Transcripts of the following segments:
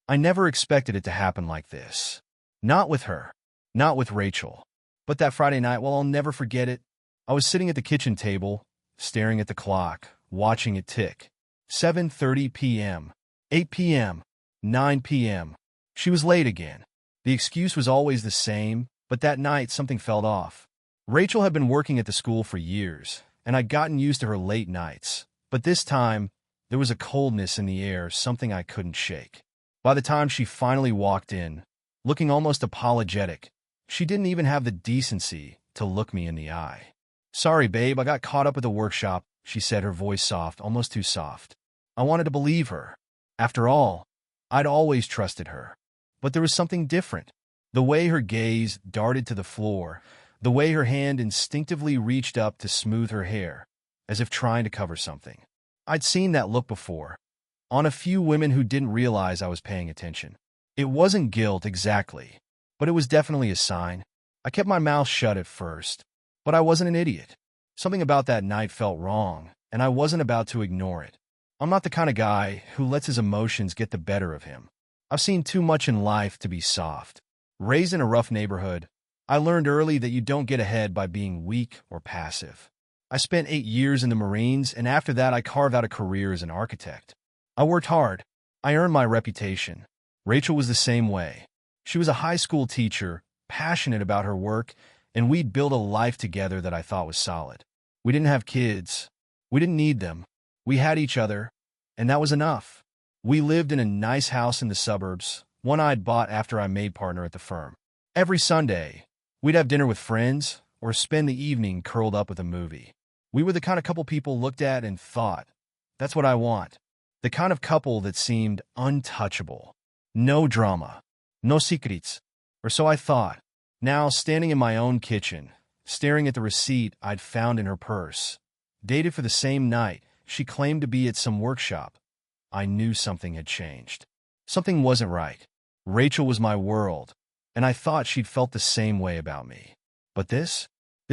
I never expected it to happen like this. Not with her. Not with Rachel. But that Friday night, well, I'll never forget it. I was sitting at the kitchen table, staring at the clock, watching it tick. 7:30 p.m., 8 p.m., 9 p.m. She was late again. The excuse was always the same, but that night something felt off. Rachel had been working at the school for years, and I'd gotten used to her late nights. But this time, there was a coldness in the air, something I couldn't shake. By the time she finally walked in, looking almost apologetic, she didn't even have the decency to look me in the eye. "Sorry, babe, I got caught up at the workshop," she said, her voice soft, almost too soft. I wanted to believe her. After all, I'd always trusted her. But there was something different. The way her gaze darted to the floor, the way her hand instinctively reached up to smooth her hair, as if trying to cover something. I'd seen that look before, on a few women who didn't realize I was paying attention. It wasn't guilt exactly, but it was definitely a sign. I kept my mouth shut at first, but I wasn't an idiot. Something about that night felt wrong, and I wasn't about to ignore it. I'm not the kind of guy who lets his emotions get the better of him. I've seen too much in life to be soft. Raised in a rough neighborhood, I learned early that you don't get ahead by being weak or passive. I spent 8 years in the Marines, and after that I carved out a career as an architect. I worked hard. I earned my reputation. Rachel was the same way. She was a high school teacher, passionate about her work, and we'd built a life together that I thought was solid. We didn't have kids. We didn't need them. We had each other, and that was enough. We lived in a nice house in the suburbs, one I'd bought after I made partner at the firm. Every Sunday, we'd have dinner with friends or spend the evening curled up with a movie. We were the kind of couple people looked at and thought, "That's what I want." The kind of couple that seemed untouchable. No drama. No secrets. Or so I thought. Now, standing in my own kitchen, staring at the receipt I'd found in her purse, dated for the same night she claimed to be at some workshop, I knew something had changed. Something wasn't right. Rachel was my world, and I thought she'd felt the same way about me. But this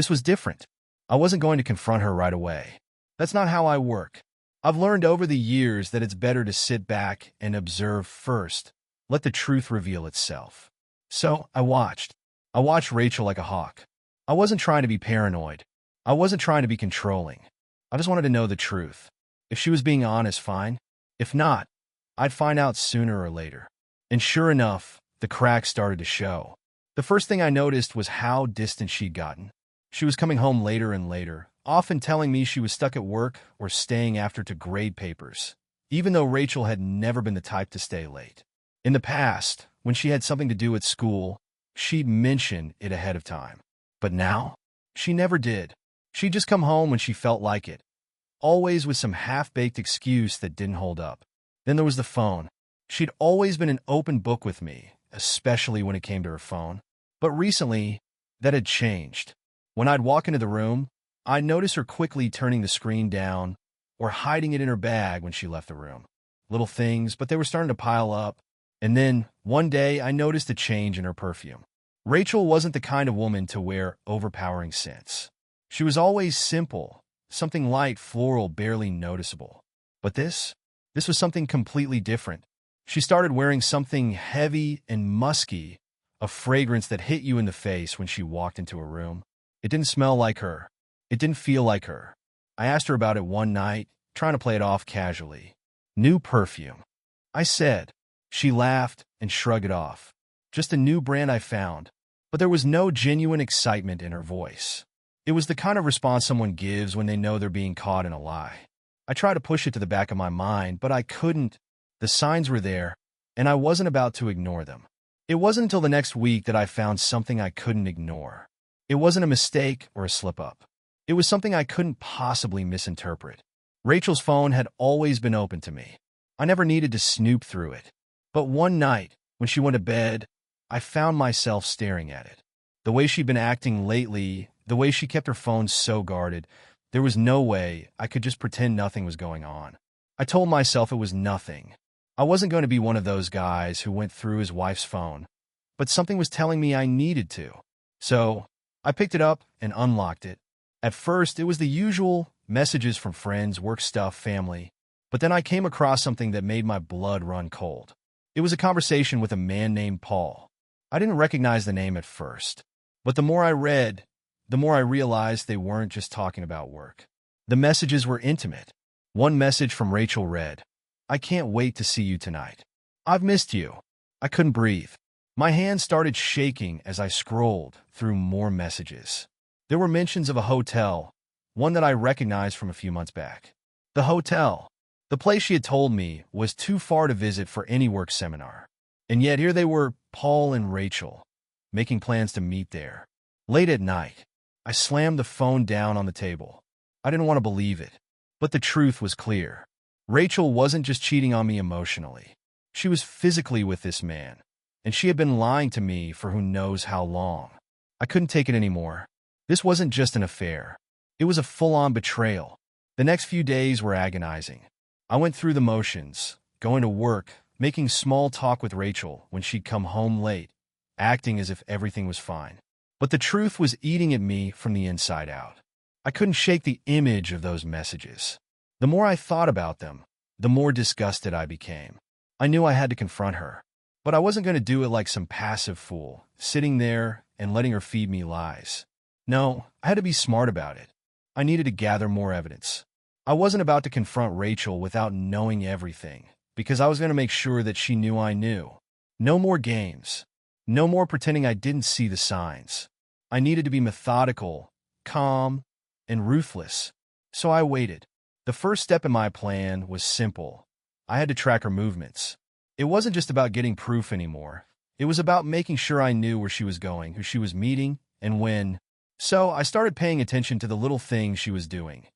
was different. I wasn't going to confront her right away. That's not how I work. I've learned over the years that it's better to sit back and observe first. Let the truth reveal itself. So I watched. I watched Rachel like a hawk. I wasn't trying to be paranoid. I wasn't trying to be controlling. I just wanted to know the truth. If she was being honest, fine. If not, I'd find out sooner or later. And sure enough, the cracks started to show. The first thing I noticed was how distant she'd gotten. She was coming home later and later, often telling me she was stuck at work or staying after to grade papers, even though Rachel had never been the type to stay late. In the past, when she had something to do at school, she'd mention it ahead of time. But now, she never did. She'd just come home when she felt like it, always with some half-baked excuse that didn't hold up. Then there was the phone. She'd always been an open book with me, especially when it came to her phone. But recently, that had changed. When I'd walk into the room, I'd notice her quickly turning the screen down or hiding it in her bag when she left the room. Little things, but they were starting to pile up. And then, one day, I noticed a change in her perfume. Rachel wasn't the kind of woman to wear overpowering scents. She was always simple, something light, floral, barely noticeable. But this was something completely different. She started wearing something heavy and musky, a fragrance that hit you in the face when she walked into a room. It didn't smell like her. It didn't feel like her. I asked her about it one night, trying to play it off casually. "New perfume," I said. She laughed and shrugged it off. "Just a new brand I found." But there was no genuine excitement in her voice. It was the kind of response someone gives when they know they're being caught in a lie. I tried to push it to the back of my mind, but I couldn't. The signs were there, and I wasn't about to ignore them. It wasn't until the next week that I found something I couldn't ignore. It wasn't a mistake or a slip-up. It was something I couldn't possibly misinterpret. Rachel's phone had always been open to me. I never needed to snoop through it. But one night, when she went to bed, I found myself staring at it. The way she'd been acting lately, the way she kept her phone so guarded, there was no way I could just pretend nothing was going on. I told myself it was nothing. I wasn't going to be one of those guys who went through his wife's phone, but something was telling me I needed to. So I picked it up and unlocked it. At first, it was the usual messages from friends, work stuff, family. But then I came across something that made my blood run cold. It was a conversation with a man named Paul. I didn't recognize the name at first, but the more I read, the more I realized they weren't just talking about work. The messages were intimate. One message from Rachel read, "I can't wait to see you tonight. I've missed you." I couldn't breathe. My hands started shaking as I scrolled through more messages. There were mentions of a hotel, one that I recognized from a few months back. The hotel, the place she had told me, was too far to visit for any work seminar. And yet here they were, Paul and Rachel, making plans to meet there. Late at night, I slammed the phone down on the table. I didn't want to believe it, but the truth was clear. Rachel wasn't just cheating on me emotionally. She was physically with this man, and she had been lying to me for who knows how long. I couldn't take it anymore. This wasn't just an affair. It was a full-on betrayal. The next few days were agonizing. I went through the motions, going to work, making small talk with Rachel when she'd come home late, acting as if everything was fine. But the truth was eating at me from the inside out. I couldn't shake the image of those messages. The more I thought about them, the more disgusted I became. I knew I had to confront her, but I wasn't going to do it like some passive fool, sitting there and letting her feed me lies. No, I had to be smart about it. I needed to gather more evidence. I wasn't about to confront Rachel without knowing everything, because I was going to make sure that she knew I knew. No more games. No more pretending I didn't see the signs. I needed to be methodical, calm, and ruthless. So I waited. The first step in my plan was simple. I had to track her movements. It wasn't just about getting proof anymore. It was about making sure I knew where she was going, who she was meeting, and when. So I started paying attention to the little things she was doing.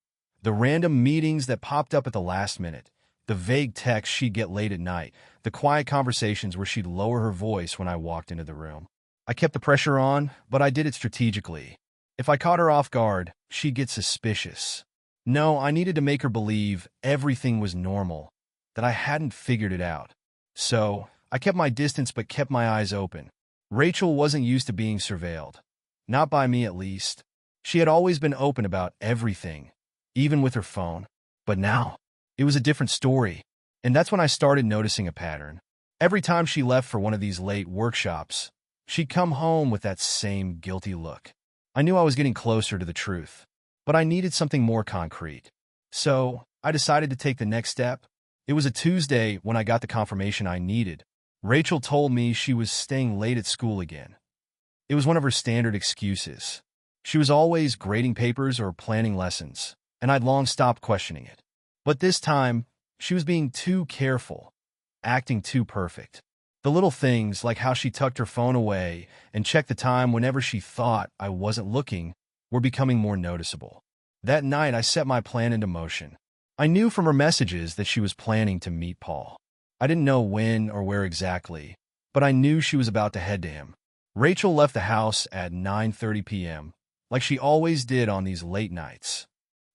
The random meetings that popped up at the last minute, the vague texts she'd get late at night, the quiet conversations where she'd lower her voice when I walked into the room. I kept the pressure on, but I did it strategically. If I caught her off guard, she'd get suspicious. No, I needed to make her believe everything was normal, that I hadn't figured it out. So I kept my distance but kept my eyes open. Rachel wasn't used to being surveilled. Not by me, at least. She had always been open about everything, even with her phone. But now, it was a different story. And that's when I started noticing a pattern. Every time she left for one of these late workshops, she'd come home with that same guilty look. I knew I was getting closer to the truth, but I needed something more concrete. So I decided to take the next step. It was a Tuesday when I got the confirmation I needed. Rachel told me she was staying late at school again. It was one of her standard excuses. She was always grading papers or planning lessons, and I'd long stopped questioning it. But this time, she was being too careful, acting too perfect. The little things, like how she tucked her phone away and checked the time whenever she thought I wasn't looking, were becoming more noticeable. That night, I set my plan into motion. I knew from her messages that she was planning to meet Paul. I didn't know when or where exactly, but I knew she was about to head to him. Rachel left the house at 9:30 p.m., like she always did on these late nights.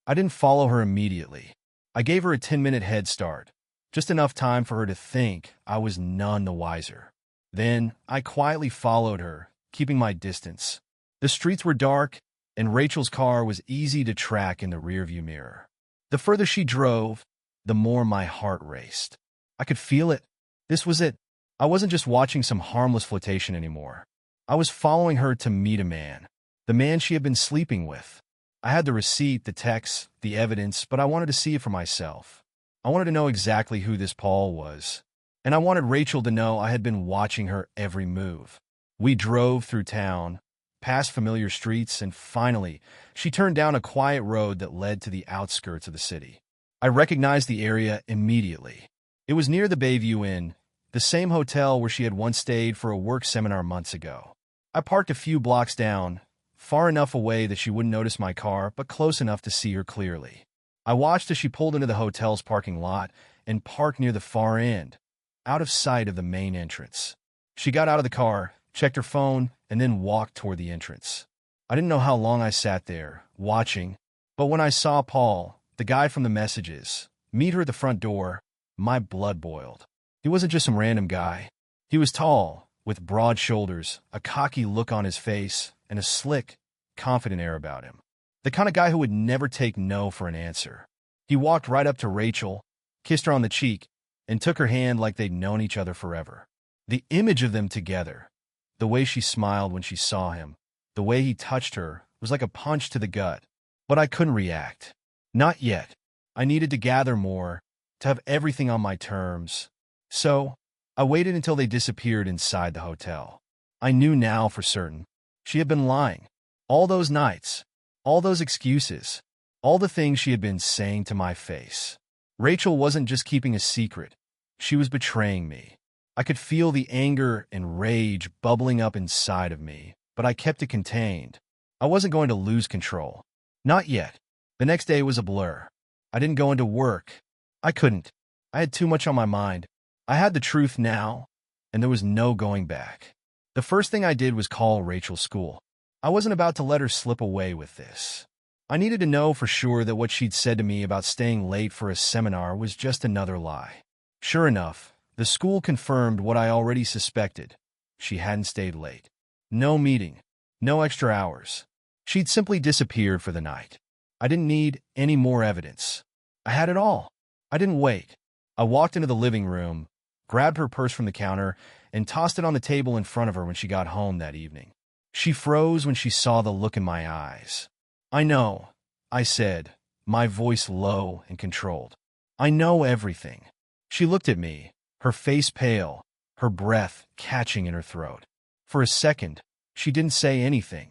I didn't follow her immediately. I gave her a 10-minute head start, just enough time for her to think I was none the wiser. Then I quietly followed her, keeping my distance. The streets were dark, and Rachel's car was easy to track in the rearview mirror. The further she drove, the more my heart raced. I could feel it. This was it. I wasn't just watching some harmless flirtation anymore. I was following her to meet a man, the man she had been sleeping with. I had the receipt, the texts, the evidence, but I wanted to see it for myself. I wanted to know exactly who this Paul was, and I wanted Rachel to know I had been watching her every move. We drove through town, past familiar streets, and finally, she turned down a quiet road that led to the outskirts of the city. I recognized the area immediately. It was near the Bayview Inn, the same hotel where she had once stayed for a work seminar months ago. I parked a few blocks down, far enough away that she wouldn't notice my car, but close enough to see her clearly. I watched as she pulled into the hotel's parking lot and parked near the far end, out of sight of the main entrance. She got out of the car, checked her phone, and then walked toward the entrance. I didn't know how long I sat there, watching, but when I saw Paul, the guy from the messages, meet her at the front door, my blood boiled. He wasn't just some random guy. He was tall, with broad shoulders, a cocky look on his face, and a slick, confident air about him. The kind of guy who would never take no for an answer. He walked right up to Rachel, kissed her on the cheek, and took her hand like they'd known each other forever. The image of them together, the way she smiled when she saw him, the way he touched her, was like a punch to the gut. But I couldn't react. Not yet. I needed to gather more, to have everything on my terms. So, I waited until they disappeared inside the hotel. I knew now for certain. She had been lying. All those nights, all those excuses, all the things she had been saying to my face. Rachel wasn't just keeping a secret. She was betraying me. I could feel the anger and rage bubbling up inside of me, but I kept it contained. I wasn't going to lose control. Not yet. The next day was a blur. I didn't go into work. I couldn't. I had too much on my mind. I had the truth now, and there was no going back. The first thing I did was call Rachel's school. I wasn't about to let her slip away with this. I needed to know for sure that what she'd said to me about staying late for a seminar was just another lie. Sure enough, the school confirmed what I already suspected. She hadn't stayed late. No meeting. No extra hours. She'd simply disappeared for the night. I didn't need any more evidence. I had it all. I didn't wait. I walked into the living room, grabbed her purse from the counter, and tossed it on the table in front of her when she got home that evening. She froze when she saw the look in my eyes. "I know," I said, my voice low and controlled. "I know everything." She looked at me, her face pale, her breath catching in her throat. For a second, she didn't say anything.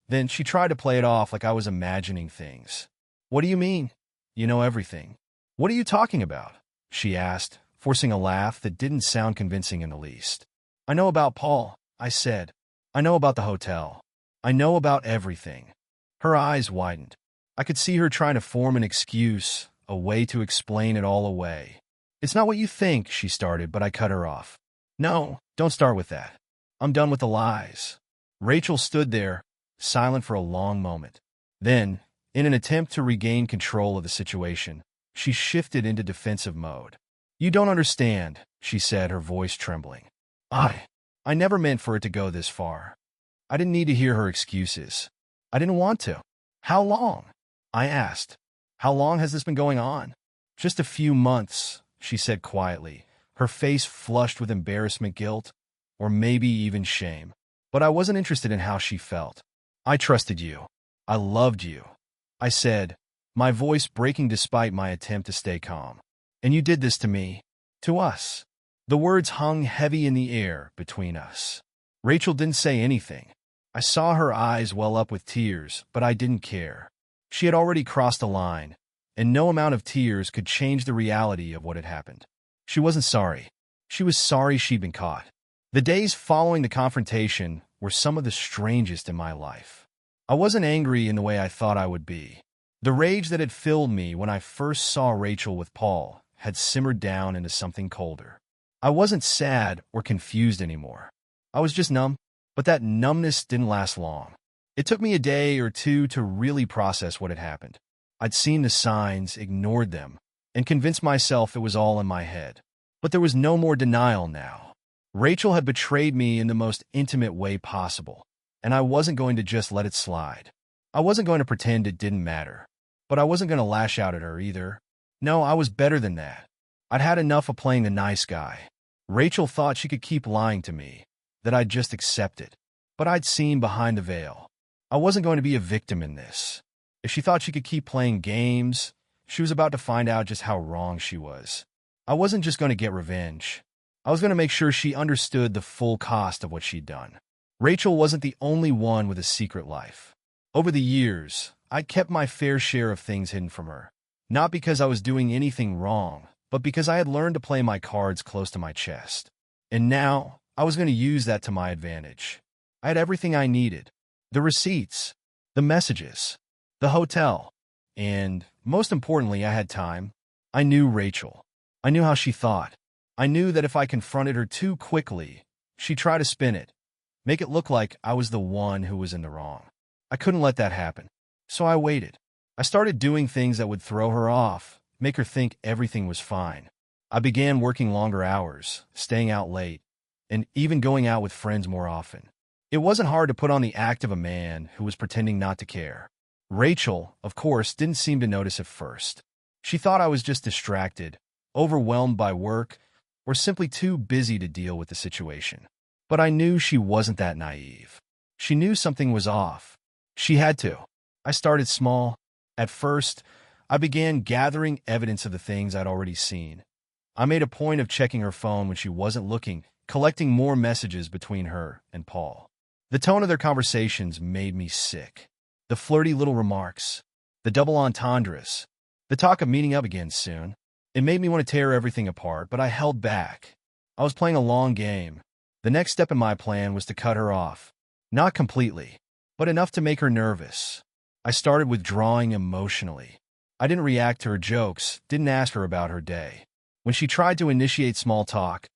Then she tried to play it off like I was imagining things. "What do you mean? You know everything. What are you talking about?" she asked, forcing a laugh that didn't sound convincing in the least. "I know about Paul," I said. "I know about the hotel. I know about everything." Her eyes widened. I could see her trying to form an excuse, a way to explain it all away. "It's not what you think," she started, but I cut her off. "No, don't start with that. I'm done with the lies." Rachel stood there, silent for a long moment. Then, in an attempt to regain control of the situation, she shifted into defensive mode. "You don't understand," she said, her voice trembling. I never meant for it to go this far. I didn't need to hear her excuses. I didn't want to. "How long?" I asked. "How long has this been going on?" "Just a few months," she said quietly, her face flushed with embarrassment, guilt, or maybe even shame. But I wasn't interested in how she felt. "I trusted you. I loved you," I said, my voice breaking despite my attempt to stay calm. "And you did this to me. To us." The words hung heavy in the air between us. Rachel didn't say anything. I saw her eyes well up with tears, but I didn't care. She had already crossed a line, and no amount of tears could change the reality of what had happened. She wasn't sorry. She was sorry she'd been caught. The days following the confrontation were some of the strangest in my life. I wasn't angry in the way I thought I would be. The rage that had filled me when I first saw Rachel with Paul had simmered down into something colder. I wasn't sad or confused anymore. I was just numb, but that numbness didn't last long. It took me a day or two to really process what had happened. I'd seen the signs, ignored them, and convinced myself it was all in my head. But there was no more denial now. Rachel had betrayed me in the most intimate way possible, and I wasn't going to just let it slide. I wasn't going to pretend it didn't matter, but I wasn't going to lash out at her either. No, I was better than that. I'd had enough of playing the nice guy. Rachel thought she could keep lying to me, that I'd just accept it. But I'd seen behind the veil. I wasn't going to be a victim in this. If she thought she could keep playing games, she was about to find out just how wrong she was. I wasn't just going to get revenge. I was going to make sure she understood the full cost of what she'd done. Rachel wasn't the only one with a secret life. Over the years, I'd kept my fair share of things hidden from her. Not because I was doing anything wrong, but because I had learned to play my cards close to my chest. And now, I was going to use that to my advantage. I had everything I needed. The receipts, the messages, the hotel, and, most importantly, I had time. I knew Rachel. I knew how she thought. I knew that if I confronted her too quickly, she'd try to spin it, make it look like I was the one who was in the wrong. I couldn't let that happen. So I waited. I started doing things that would throw her off, make her think everything was fine. I began working longer hours, staying out late, and even going out with friends more often. It wasn't hard to put on the act of a man who was pretending not to care. Rachel, of course, didn't seem to notice at first. She thought I was just distracted, overwhelmed by work, or simply too busy to deal with the situation. But I knew she wasn't that naive. She knew something was off. She had to. I started small. At first, I began gathering evidence of the things I'd already seen. I made a point of checking her phone when she wasn't looking, collecting more messages between her and Paul. The tone of their conversations made me sick. The flirty little remarks, the double entendres, the talk of meeting up again soon. It made me want to tear everything apart, but I held back. I was playing a long game. The next step in my plan was to cut her off. Not completely, but enough to make her nervous. I started withdrawing emotionally. I didn't react to her jokes, didn't ask her about her day. When she tried to initiate small talk,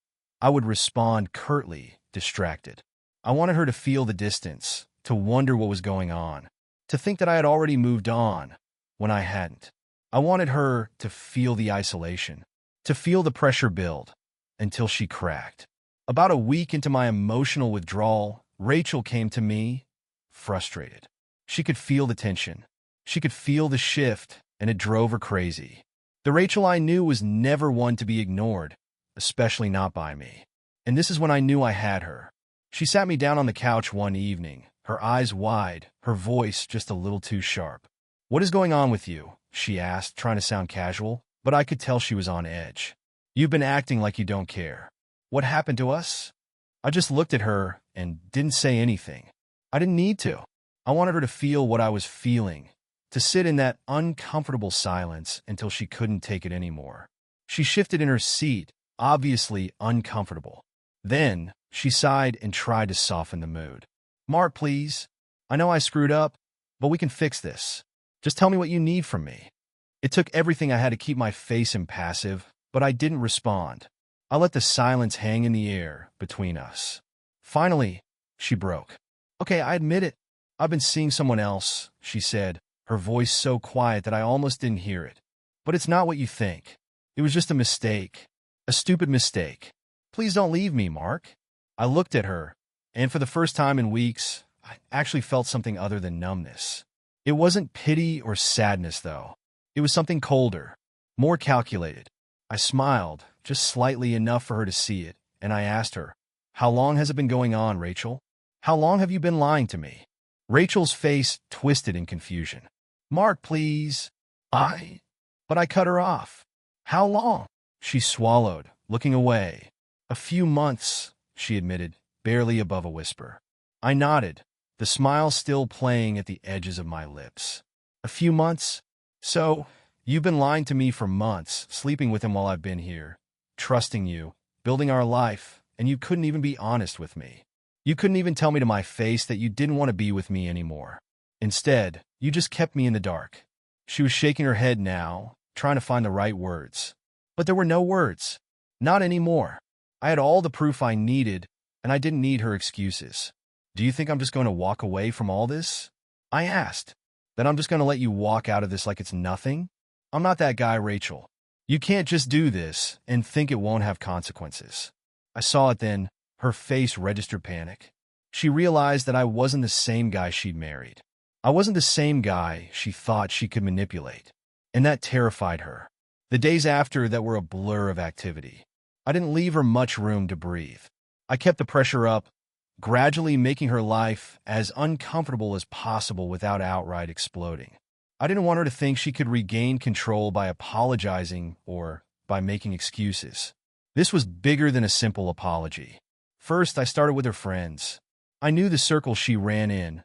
I would respond curtly, distracted. I wanted her to feel the distance, to wonder what was going on, to think that I had already moved on when I hadn't. I wanted her to feel the isolation, to feel the pressure build, until she cracked. About a week into my emotional withdrawal, Rachel came to me, frustrated. She could feel the tension. She could feel the shift, and it drove her crazy. The Rachel I knew was never one to be ignored, especially not by me. And this is when I knew I had her. She sat me down on the couch one evening, her eyes wide, her voice just a little too sharp. "What is going on with you?" she asked, trying to sound casual, but I could tell she was on edge. "You've been acting like you don't care. What happened to us?" I just looked at her and didn't say anything. I didn't need to. I wanted her to feel what I was feeling, to sit in that uncomfortable silence until she couldn't take it anymore. She shifted in her seat, obviously uncomfortable. Then, she sighed and tried to soften the mood. "Mark, please. I know I screwed up, but we can fix this. Just tell me what you need from me." It took everything I had to keep my face impassive, but I didn't respond. I let the silence hang in the air between us. Finally, she broke. "Okay, I admit it. I've been seeing someone else," she said, her voice so quiet that I almost didn't hear it. "But it's not what you think. It was just a mistake. A stupid mistake. Please don't leave me, Mark." I looked at her, and for the first time in weeks, I actually felt something other than numbness. It wasn't pity or sadness, though. It was something colder, more calculated. I smiled, just slightly enough for her to see it, and I asked her, "How long has it been going on, Rachel? How long have you been lying to me?" Rachel's face twisted in confusion. "Mark, please." But I cut her off. "How long?" She swallowed, looking away. "A few months," she admitted, barely above a whisper. I nodded, the smile still playing at the edges of my lips. "A few months? So, you've been lying to me for months, sleeping with him while I've been here, trusting you, building our life, and you couldn't even be honest with me. You couldn't even tell me to my face that you didn't want to be with me anymore. Instead, you just kept me in the dark." She was shaking her head now, trying to find the right words. But there were no words. Not anymore. I had all the proof I needed, and I didn't need her excuses. "Do you think I'm just going to walk away from all this?" I asked. "That I'm just going to let you walk out of this like it's nothing? I'm not that guy, Rachel. You can't just do this and think it won't have consequences." I saw it then. Her face registered panic. She realized that I wasn't the same guy she'd married. I wasn't the same guy she thought she could manipulate. And that terrified her. The days after that were a blur of activity. I didn't leave her much room to breathe. I kept the pressure up, gradually making her life as uncomfortable as possible without outright exploding. I didn't want her to think she could regain control by apologizing or by making excuses. This was bigger than a simple apology. First, I started with her friends. I knew the circle she ran in,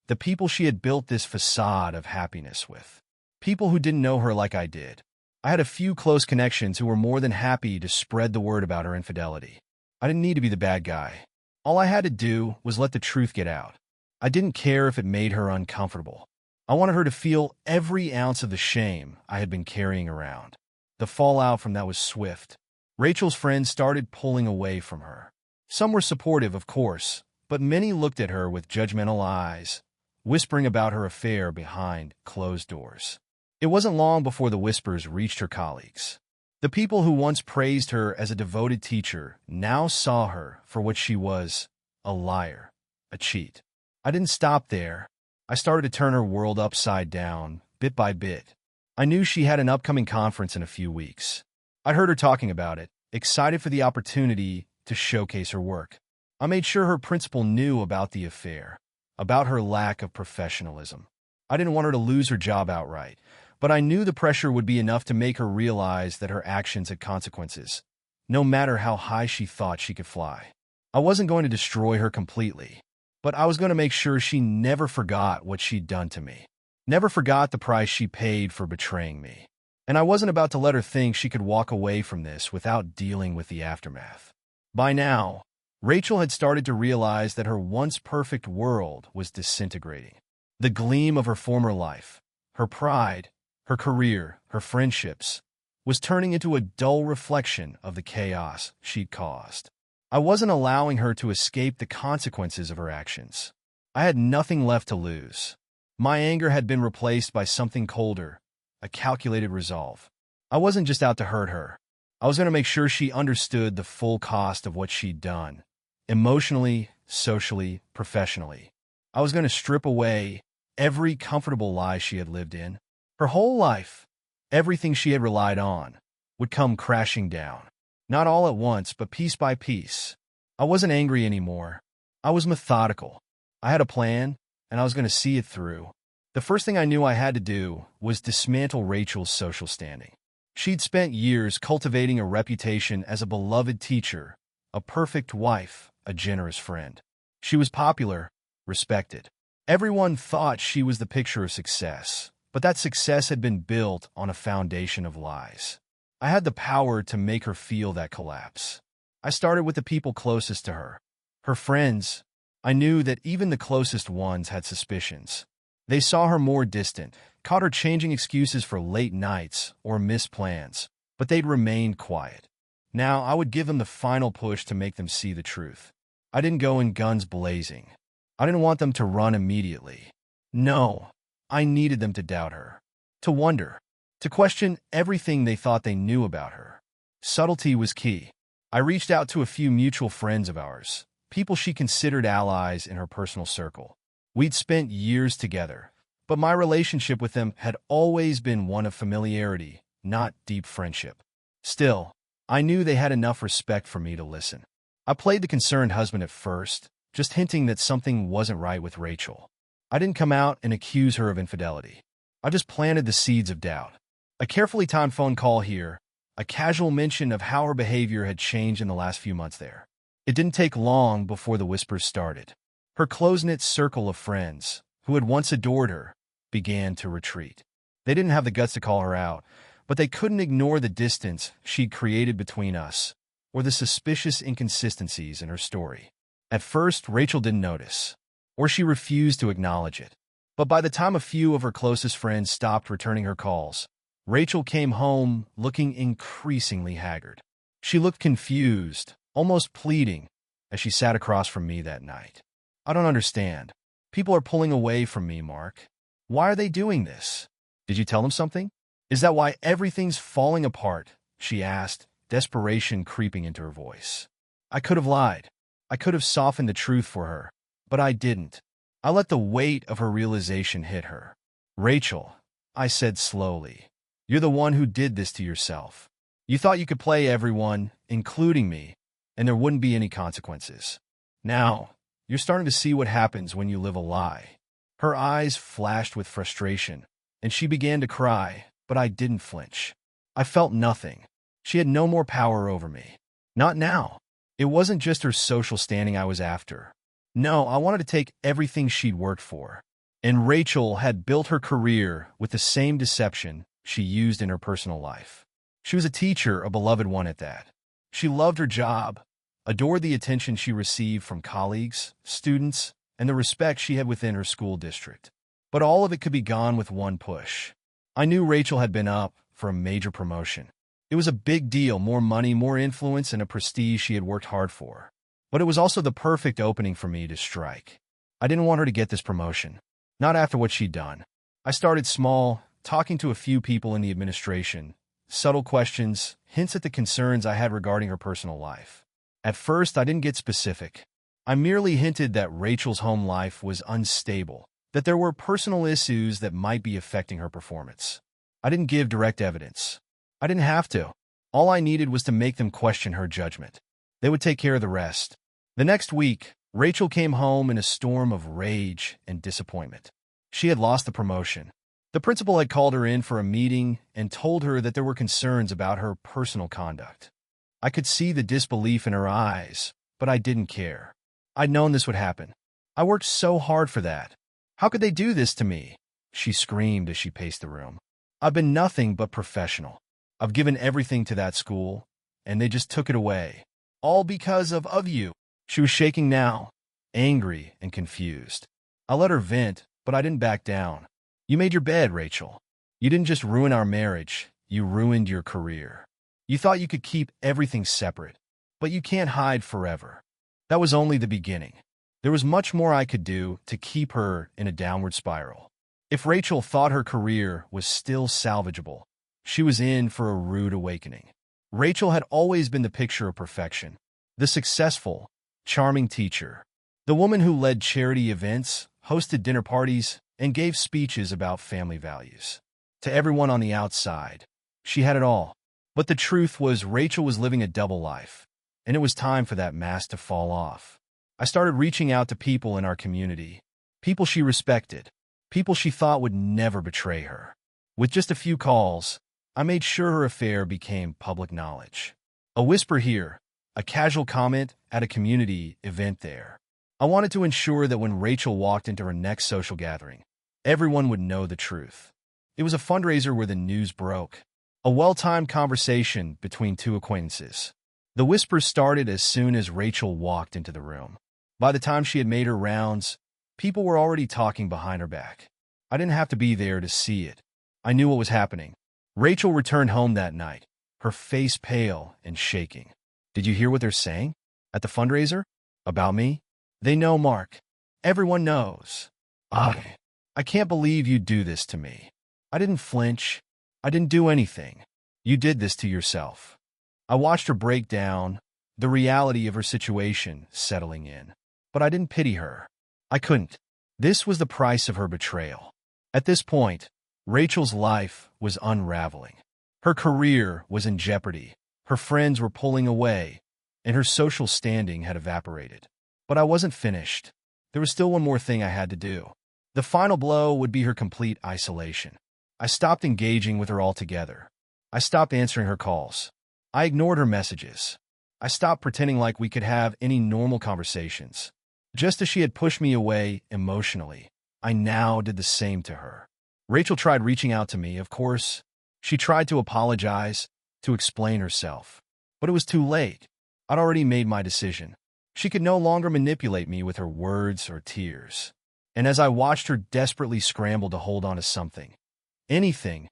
the people she had built this facade of happiness with. People who didn't know her like I did. I had a few close connections who were more than happy to spread the word about her infidelity. I didn't need to be the bad guy. All I had to do was let the truth get out. I didn't care if it made her uncomfortable. I wanted her to feel every ounce of the shame I had been carrying around. The fallout from that was swift. Rachel's friends started pulling away from her. Some were supportive, of course, but many looked at her with judgmental eyes, whispering about her affair behind closed doors. It wasn't long before the whispers reached her colleagues. The people who once praised her as a devoted teacher now saw her for what she was, a liar, a cheat. I didn't stop there. I started to turn her world upside down, bit by bit. I knew she had an upcoming conference in a few weeks. I'd heard her talking about it, excited for the opportunity to showcase her work. I made sure her principal knew about the affair, about her lack of professionalism. I didn't want her to lose her job outright, but I knew the pressure would be enough to make her realize that her actions had consequences, no matter how high she thought she could fly. I wasn't going to destroy her completely, but I was going to make sure she never forgot what she'd done to me, never forgot the price she paid for betraying me. And I wasn't about to let her think she could walk away from this without dealing with the aftermath. By now, Rachel had started to realize that her once perfect world was disintegrating. The gleam of her former life, her pride, her career, her friendships, was turning into a dull reflection of the chaos she'd caused. I wasn't allowing her to escape the consequences of her actions. I had nothing left to lose. My anger had been replaced by something colder, a calculated resolve. I wasn't just out to hurt her. I was going to make sure she understood the full cost of what she'd done, emotionally, socially, professionally. I was going to strip away every comfortable lie she had lived in. Her whole life, everything she had relied on, would come crashing down. Not all at once, but piece by piece. I wasn't angry anymore. I was methodical. I had a plan, and I was going to see it through. The first thing I knew I had to do was dismantle Rachel's social standing. She'd spent years cultivating a reputation as a beloved teacher, a perfect wife, a generous friend. She was popular, respected. Everyone thought she was the picture of success, but that success had been built on a foundation of lies. I had the power to make her feel that collapse. I started with the people closest to her. Her friends. I knew that even the closest ones had suspicions. They saw her more distant, caught her changing excuses for late nights or missed plans, but they'd remained quiet. Now I would give them the final push to make them see the truth. I didn't go in guns blazing. I didn't want them to run immediately. No, I needed them to doubt her, to wonder, to question everything they thought they knew about her. Subtlety was key. I reached out to a few mutual friends of ours, people she considered allies in her personal circle. We'd spent years together, but my relationship with them had always been one of familiarity, not deep friendship. Still, I knew they had enough respect for me to listen. I played the concerned husband at first, just hinting that something wasn't right with Rachel. I didn't come out and accuse her of infidelity. I just planted the seeds of doubt. A carefully timed phone call here, a casual mention of how her behavior had changed in the last few months there. It didn't take long before the whispers started. Her close-knit circle of friends, who had once adored her, began to retreat. They didn't have the guts to call her out, but they couldn't ignore the distance she'd created between us, or the suspicious inconsistencies in her story. At first, Rachel didn't notice, or she refused to acknowledge it. But by the time a few of her closest friends stopped returning her calls, Rachel came home looking increasingly haggard. She looked confused, almost pleading, as she sat across from me that night. I don't understand. People are pulling away from me, Mark. Why are they doing this? Did you tell them something? Is that why everything's falling apart? She asked, desperation creeping into her voice. I could have lied. I could have softened the truth for her, but I didn't. I let the weight of her realization hit her. Rachel, I said slowly, you're the one who did this to yourself. You thought you could play everyone, including me, and there wouldn't be any consequences. Now, you're starting to see what happens when you live a lie. Her eyes flashed with frustration, and she began to cry, but I didn't flinch. I felt nothing. She had no more power over me. Not now. It wasn't just her social standing I was after. No, I wanted to take everything she'd worked for. And Rachel had built her career with the same deception she used in her personal life. She was a teacher, a beloved one at that. She loved her job, adored the attention she received from colleagues, students, and the respect she had within her school district. But all of it could be gone with one push. I knew Rachel had been up for a major promotion. It was a big deal, more money, more influence, and a prestige she had worked hard for. But it was also the perfect opening for me to strike. I didn't want her to get this promotion, not after what she'd done. I started small, talking to a few people in the administration, subtle questions, hints at the concerns I had regarding her personal life. At first, I didn't get specific. I merely hinted that Rachel's home life was unstable, that there were personal issues that might be affecting her performance. I didn't give direct evidence. I didn't have to. All I needed was to make them question her judgment. They would take care of the rest. The next week, Rachel came home in a storm of rage and disappointment. She had lost the promotion. The principal had called her in for a meeting and told her that there were concerns about her personal conduct. I could see the disbelief in her eyes, but I didn't care. I'd known this would happen. I worked so hard for that. How could they do this to me? She screamed as she paced the room. I've been nothing but professional. I've given everything to that school, and they just took it away. All because of you. She was shaking now, angry and confused. I let her vent, but I didn't back down. You made your bed, Rachel. You didn't just ruin our marriage, you ruined your career. You thought you could keep everything separate, but you can't hide forever. That was only the beginning. There was much more I could do to keep her in a downward spiral. If Rachel thought her career was still salvageable, she was in for a rude awakening. Rachel had always been the picture of perfection, the successful, charming teacher, the woman who led charity events, hosted dinner parties, and gave speeches about family values. To everyone on the outside, she had it all. But the truth was Rachel was living a double life, and it was time for that mask to fall off. I started reaching out to people in our community, people she respected, people she thought would never betray her. With just a few calls, I made sure her affair became public knowledge. A whisper here, a casual comment at a community event there. I wanted to ensure that when Rachel walked into her next social gathering, everyone would know the truth. It was a fundraiser where the news broke, a well-timed conversation between two acquaintances. The whispers started as soon as Rachel walked into the room. By the time she had made her rounds, people were already talking behind her back. I didn't have to be there to see it. I knew what was happening. Rachel returned home that night, her face pale and shaking. Did you hear what they're saying? At the fundraiser? About me? They know, Mark. Everyone knows. I can't believe you do this to me. I didn't flinch. I didn't do anything. You did this to yourself. I watched her break down, the reality of her situation settling in. But I didn't pity her. I couldn't. This was the price of her betrayal. At this point, Rachel's life was unraveling. Her career was in jeopardy. Her friends were pulling away, and her social standing had evaporated. But I wasn't finished. There was still one more thing I had to do. The final blow would be her complete isolation. I stopped engaging with her altogether. I stopped answering her calls. I ignored her messages. I stopped pretending like we could have any normal conversations. Just as she had pushed me away emotionally, I now did the same to her. Rachel tried reaching out to me, of course. She tried to apologize, to explain herself. But it was too late. I'd already made my decision. She could no longer manipulate me with her words or tears. And as I watched her desperately scramble to hold on to something, anything,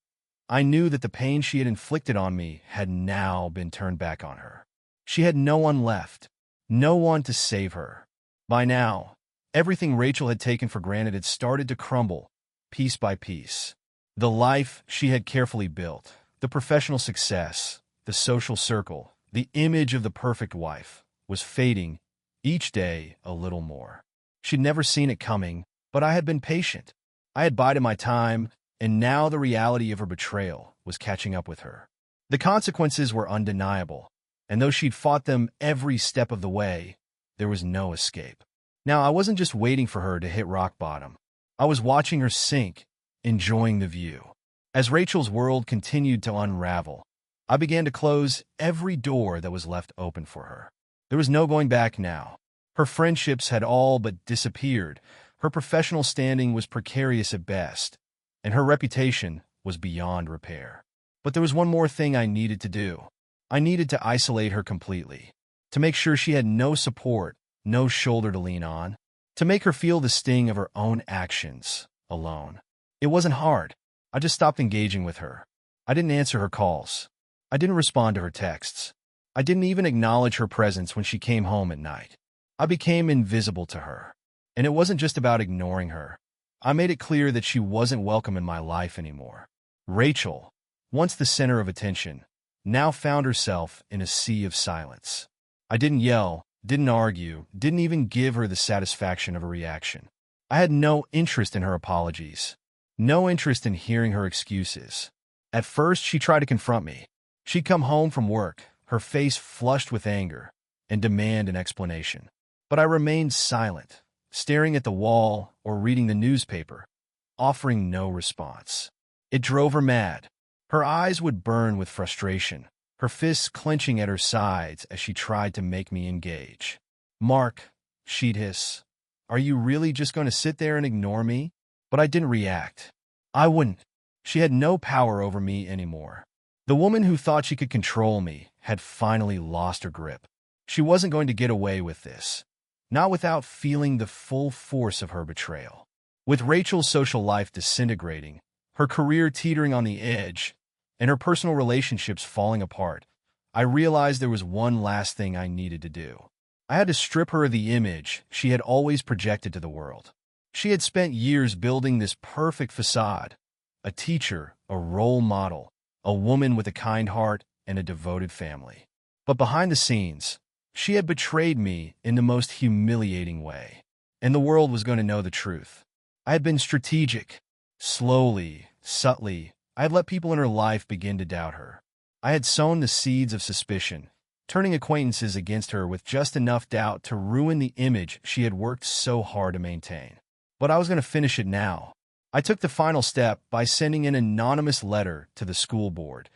I knew that the pain she had inflicted on me had now been turned back on her. She had no one left, no one to save her. By now, everything Rachel had taken for granted had started to crumble, piece by piece. The life she had carefully built, the professional success, the social circle, the image of the perfect wife, was fading each day a little more. She'd never seen it coming, but I had been patient. I had bided my time, and now the reality of her betrayal was catching up with her. The consequences were undeniable, and though she'd fought them every step of the way, there was no escape. Now, I wasn't just waiting for her to hit rock bottom. I was watching her sink, enjoying the view. As Rachel's world continued to unravel, I began to close every door that was left open for her. There was no going back now. Her friendships had all but disappeared. Her professional standing was precarious at best, and her reputation was beyond repair. But there was one more thing I needed to do. I needed to isolate her completely, to make sure she had no support, no shoulder to lean on, to make her feel the sting of her own actions alone. It wasn't hard. I just stopped engaging with her. I didn't answer her calls. I didn't respond to her texts. I didn't even acknowledge her presence when she came home at night. I became invisible to her. And it wasn't just about ignoring her. I made it clear that she wasn't welcome in my life anymore. Rachel, once the center of attention, now found herself in a sea of silence. I didn't yell, didn't argue, didn't even give her the satisfaction of a reaction. I had no interest in her apologies, no interest in hearing her excuses. At first, she tried to confront me. She'd come home from work, her face flushed with anger, and demand an explanation. But I remained silent, staring at the wall or reading the newspaper, offering no response. It drove her mad. Her eyes would burn with frustration, her fists clenching at her sides as she tried to make me engage. "Mark," she'd hiss, "are you really just going to sit there and ignore me?" But I didn't react. I wouldn't. She had no power over me anymore. The woman who thought she could control me had finally lost her grip. She wasn't going to get away with this, not without feeling the full force of her betrayal. With Rachel's social life disintegrating, her career teetering on the edge, and her personal relationships falling apart, I realized there was one last thing I needed to do. I had to strip her of the image she had always projected to the world. She had spent years building this perfect facade, a teacher, a role model, a woman with a kind heart and a devoted family. But behind the scenes, she had betrayed me in the most humiliating way, and the world was going to know the truth. I had been strategic. Slowly, subtly, I had let people in her life begin to doubt her. I had sown the seeds of suspicion, turning acquaintances against her with just enough doubt to ruin the image she had worked so hard to maintain. But I was going to finish it now. I took the final step by sending an anonymous letter to the school board,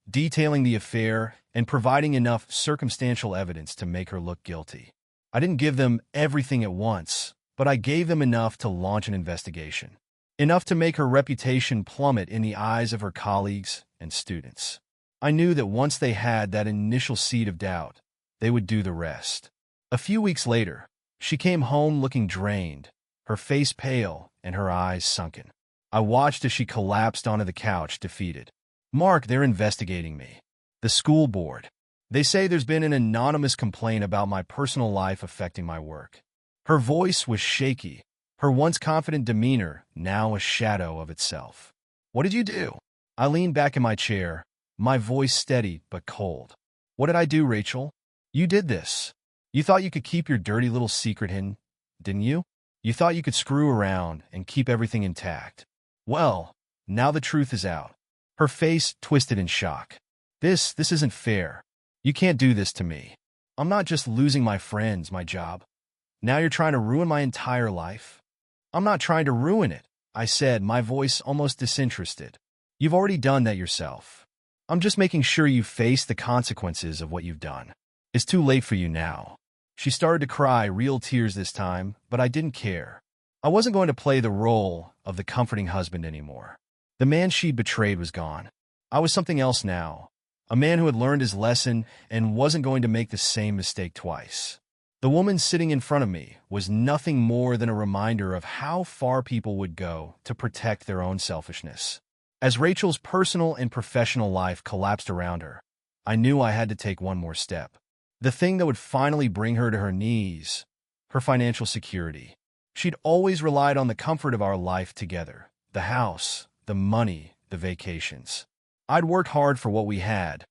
detailing the affair and providing enough circumstantial evidence to make her look guilty. I didn't give them everything at once, but I gave them enough to launch an investigation. Enough to make her reputation plummet in the eyes of her colleagues and students. I knew that once they had that initial seed of doubt, they would do the rest. A few weeks later, she came home looking drained, her face pale and her eyes sunken. I watched as she collapsed onto the couch, defeated. "Mark, they're investigating me. The school board. They say there's been an anonymous complaint about my personal life affecting my work." Her voice was shaky, her once confident demeanor now a shadow of itself. "What did you do?" I leaned back in my chair, my voice steady but cold. "What did I do, Rachel? You did this. You thought you could keep your dirty little secret hidden, didn't you? You thought you could screw around and keep everything intact. Well, now the truth is out." Her face twisted in shock. This isn't fair. You can't do this to me. I'm not just losing my friends, my job. Now you're trying to ruin my entire life?" "I'm not trying to ruin it," I said, my voice almost disinterested. "You've already done that yourself. I'm just making sure you face the consequences of what you've done. It's too late for you now." She started to cry, real tears this time, but I didn't care. I wasn't going to play the role of the comforting husband anymore. The man she'd betrayed was gone. I was something else now, a man who had learned his lesson and wasn't going to make the same mistake twice. The woman sitting in front of me was nothing more than a reminder of how far people would go to protect their own selfishness. As Rachel's personal and professional life collapsed around her, I knew I had to take one more step. The thing that would finally bring her to her knees, her financial security. She'd always relied on the comfort of our life together, the house, the money, the vacations. I'd worked hard for what we had,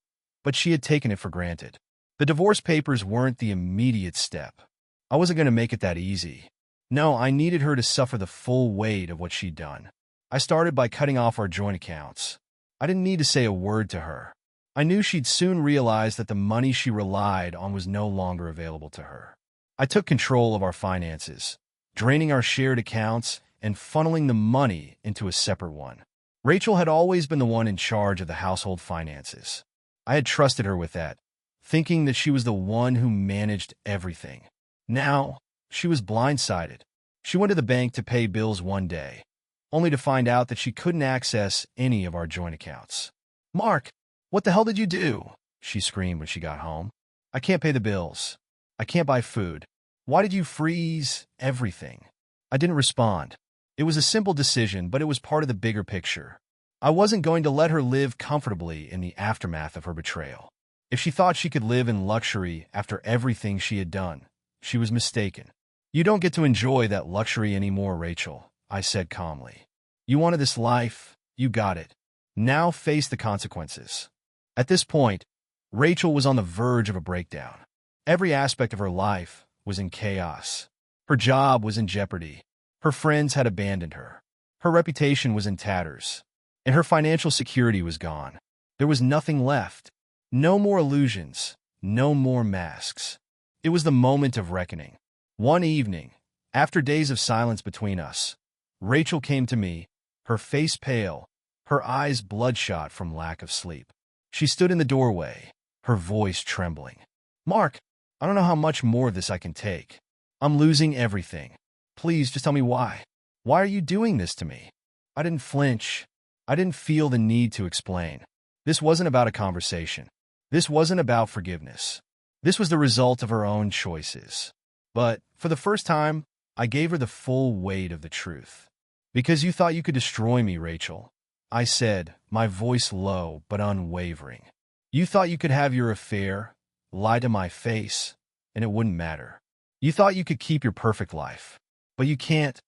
but she had taken it for granted. The divorce papers weren't the immediate step. I wasn't going to make it that easy. No, I needed her to suffer the full weight of what she'd done. I started by cutting off our joint accounts. I didn't need to say a word to her. I knew she'd soon realize that the money she relied on was no longer available to her. I took control of our finances, draining our shared accounts and funneling the money into a separate one. Rachel had always been the one in charge of the household finances. I had trusted her with that, thinking that she was the one who managed everything. Now, she was blindsided. She went to the bank to pay bills one day, only to find out that she couldn't access any of our joint accounts. "Mark, what the hell did you do?" she screamed when she got home. "I can't pay the bills. I can't buy food. Why did you freeze everything?" I didn't respond. It was a simple decision, but it was part of the bigger picture. I wasn't going to let her live comfortably in the aftermath of her betrayal. If she thought she could live in luxury after everything she had done, she was mistaken. "You don't get to enjoy that luxury anymore, Rachel," I said calmly. "You wanted this life, you got it. Now face the consequences." At this point, Rachel was on the verge of a breakdown. Every aspect of her life was in chaos. Her job was in jeopardy. Her friends had abandoned her. Her reputation was in tatters. And her financial security was gone. There was nothing left. No more illusions, no more masks. It was the moment of reckoning. One evening, after days of silence between us, Rachel came to me, her face pale, her eyes bloodshot from lack of sleep. She stood in the doorway, her voice trembling. "Mark, I don't know how much more of this I can take. I'm losing everything. Please just tell me why. Why are you doing this to me?" I didn't flinch. I didn't feel the need to explain. This wasn't about a conversation. This wasn't about forgiveness. This was the result of her own choices. But for the first time, I gave her the full weight of the truth. "Because you thought you could destroy me, Rachel," I said, my voice low but unwavering. "You thought you could have your affair, lie to my face, and it wouldn't matter. You thought you could keep your perfect life. But you can't.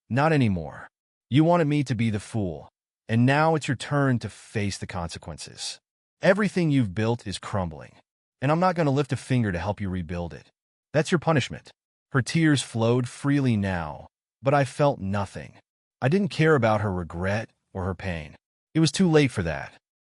Not anymore. You wanted me to be the fool. And now it's your turn to face the consequences. Everything you've built is crumbling, and I'm not going to lift a finger to help you rebuild it. That's your punishment." Her tears flowed freely now, but I felt nothing. I didn't care about her regret or her pain. It was too late for that.